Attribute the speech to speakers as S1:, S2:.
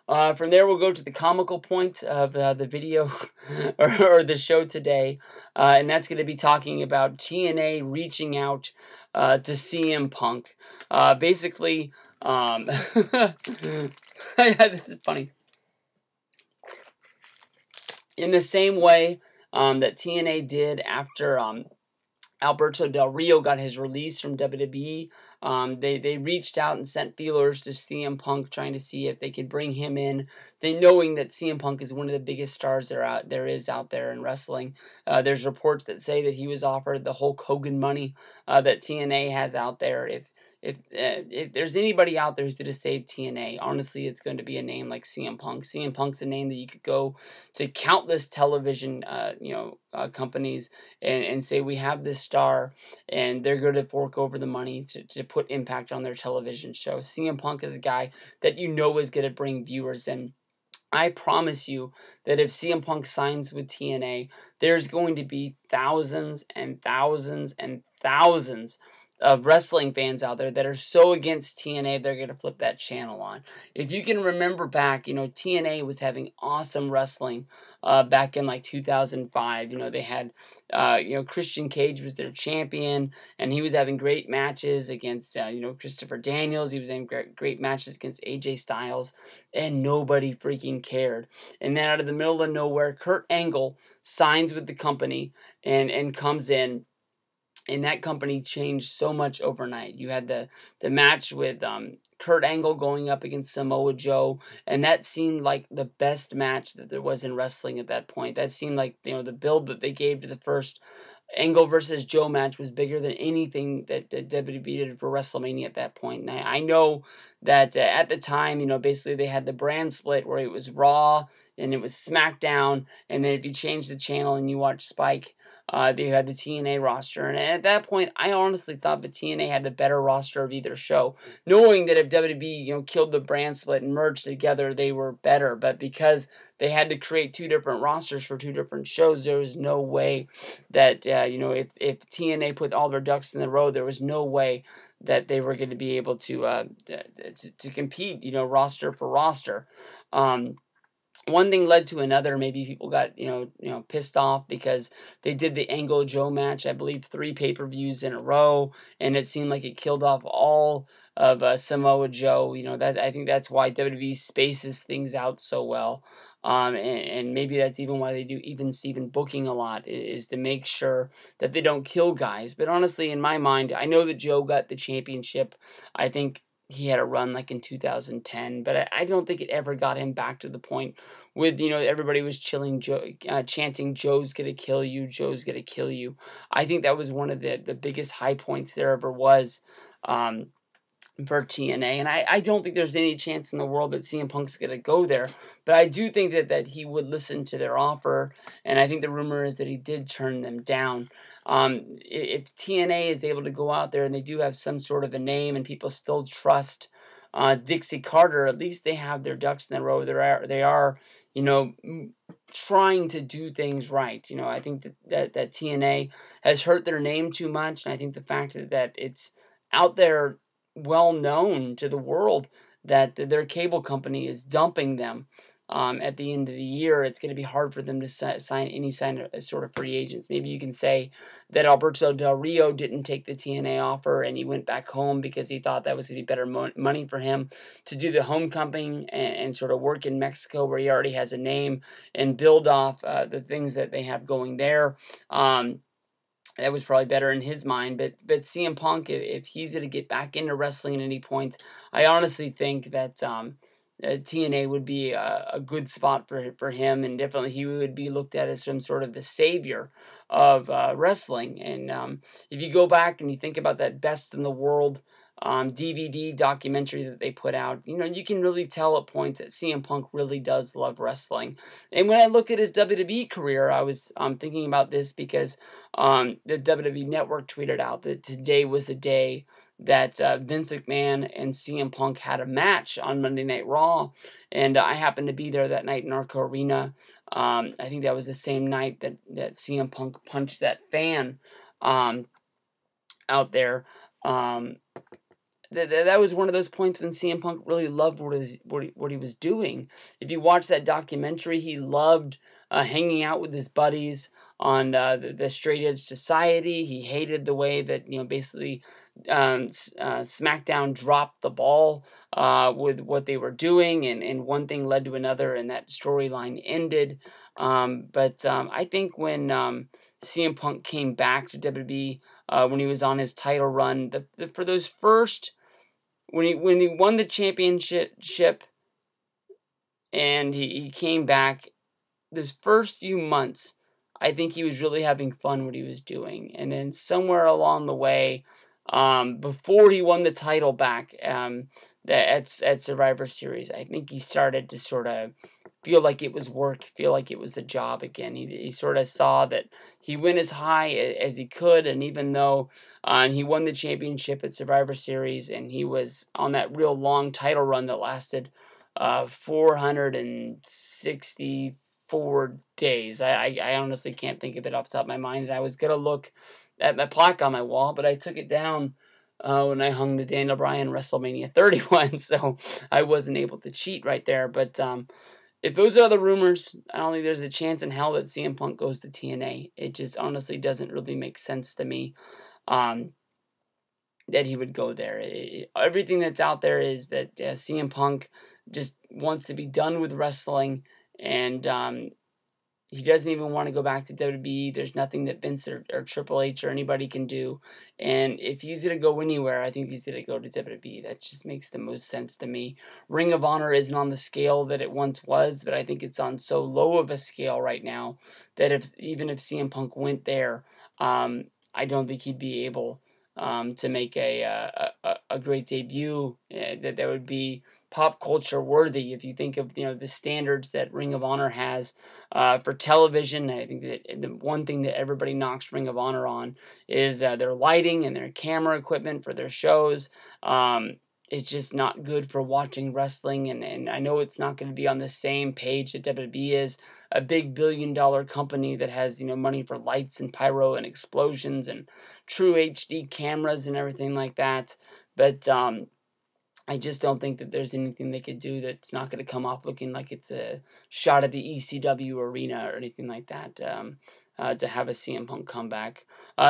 S1: From there, we'll go to the comical point of the video or the show today, and that's going to be talking about TNA reaching out to CM Punk. Basically, this is funny. In the same way that TNA did after Alberto Del Rio got his release from WWE. They reached out and sent feelers to CM Punk, trying to see if they could bring him in. They knowing that CM Punk is one of the biggest stars there is out there in wrestling. There's reports that say that he was offered the Hulk Hogan money that TNA has out there. If there's anybody out there who's going to save TNA, honestly, it's going to be a name like CM Punk. CM Punk's a name that you could go to countless television, companies and say, we have this star, and they're going to fork over the money to put impact on their television show. CM Punk is a guy that you know is going to bring viewers in. I promise you that if CM Punk signs with TNA, there's going to be thousands and thousands and thousands of wrestling fans out there that are so against TNA, they're going to flip that channel on. If you can remember back, TNA was having awesome wrestling back in like 2005. They had, Christian Cage was their champion, and he was having great matches against, Christopher Daniels. He was having great matches against AJ Styles, and nobody freaking cared. And then out of the middle of nowhere, Kurt Angle signs with the company and comes in. And that company changed so much overnight. You had the match with Kurt Angle going up against Samoa Joe, and that seemed like the best match that there was in wrestling at that point. That seemed like the build that they gave to the first Angle versus Joe match was bigger than anything that WWE did for WrestleMania at that point. And I know that at the time, basically they had the brand split where it was Raw and it was SmackDown, and then if you change the channel and you watch Spike, they had the TNA roster. And at that point, I honestly thought the TNA had the better roster of either show, knowing that if WWE, killed the brand split and merged together, they were better. But because they had to create two different rosters for two different shows, there was no way that, if TNA put all their ducks in a row, there was no way that they were going to be able to compete, roster for roster. One thing led to another. Maybe people got pissed off because they did the Angle Joe match, I believe 3 pay-per-views in a row, and it seemed like it killed off all of Samoa Joe. I think that's why WWE spaces things out so well. And maybe that's even why they do even Steven booking a lot, is to make sure that they don't kill guys. But honestly, in my mind, I know that Joe got the championship. I think he had a run like in 2010, but I don't think it ever got him back to the point with, everybody was chanting, Joe's gonna kill you, Joe's gonna kill you. I think that was one of the biggest high points there ever was for TNA, and I don't think there's any chance in the world that CM Punk's going to go there, but I do think that he would listen to their offer, and I think the rumor is that he did turn them down. If TNA is able to go out there and they do have some sort of a name and people still trust Dixie Carter, at least they have their ducks in a row. They are trying to do things right. I think that TNA has hurt their name too much, and I think the fact that it's out there well known to the world that their cable company is dumping them at the end of the year, it's going to be hard for them to sign any sort of free agents. Maybe you can say that Alberto Del Rio didn't take the TNA offer and he went back home because he thought that was going to be better money for him to do the homecoming and sort of work in Mexico where he already has a name and build off the things that they have going there. That was probably better in his mind, but CM Punk, if he's going to get back into wrestling at any point, I honestly think that TNA would be a good spot for him, and definitely he would be looked at as some sort of the savior of wrestling. And if you go back and you think about that Best in the World DVD documentary that they put out, you can really tell at points that CM Punk really does love wrestling. And when I look at his WWE career, I was thinking about this because the WWE Network tweeted out that today was the day that Vince McMahon and CM Punk had a match on Monday Night Raw, and I happened to be there that night in Arco Arena. I think that was the same night that CM Punk punched that fan out there. that was one of those points when CM Punk really loved what he was doing. If you watch that documentary, he loved hanging out with his buddies on the Straight Edge Society. He hated the way that, basically SmackDown dropped the ball with what they were doing, and one thing led to another, and that storyline ended. But I think when CM Punk came back to WWE, when he was on his title run, for those first, when he won the championship and he came back, those first few months, I think he was really having fun what he was doing. And then somewhere along the way, before he won the title back at Survivor Series, I think he started to sort of feel like it was work, feel like it was a job again. He sort of saw that he went as high as he could, and even though he won the championship at Survivor Series, and he was on that real long title run that lasted 464 days. I honestly can't think of it off the top of my mind, and I was going to look at my plaque on my wall, but I took it down when I hung the Daniel Bryan WrestleMania 31, so I wasn't able to cheat right there. But if those are the rumors, I don't think there's a chance in hell that CM Punk goes to TNA. It just honestly doesn't really make sense to me that he would go there. Everything that's out there is that CM Punk just wants to be done with wrestling, and he doesn't even want to go back to WWE. There's nothing that Vince or Triple H or anybody can do. And if he's going to go anywhere, I think he's going to go to WWE. That just makes the most sense to me. Ring of Honor isn't on the scale that it once was, but I think it's on so low of a scale right now that even if CM Punk went there, I don't think he'd be able to make a great debut that would be pop culture worthy. If you think of the standards that Ring of Honor has for television, I think that the one thing that everybody knocks Ring of Honor on is their lighting and their camera equipment for their shows. It's just not good for watching wrestling, and I know it's not going to be on the same page that WWE is, a big billion-dollar company that has money for lights and pyro and explosions and true HD cameras and everything like that. But I just don't think that there's anything they could do that's not going to come off looking like it's a shot at the ECW arena or anything like that to have a CM Punk comeback.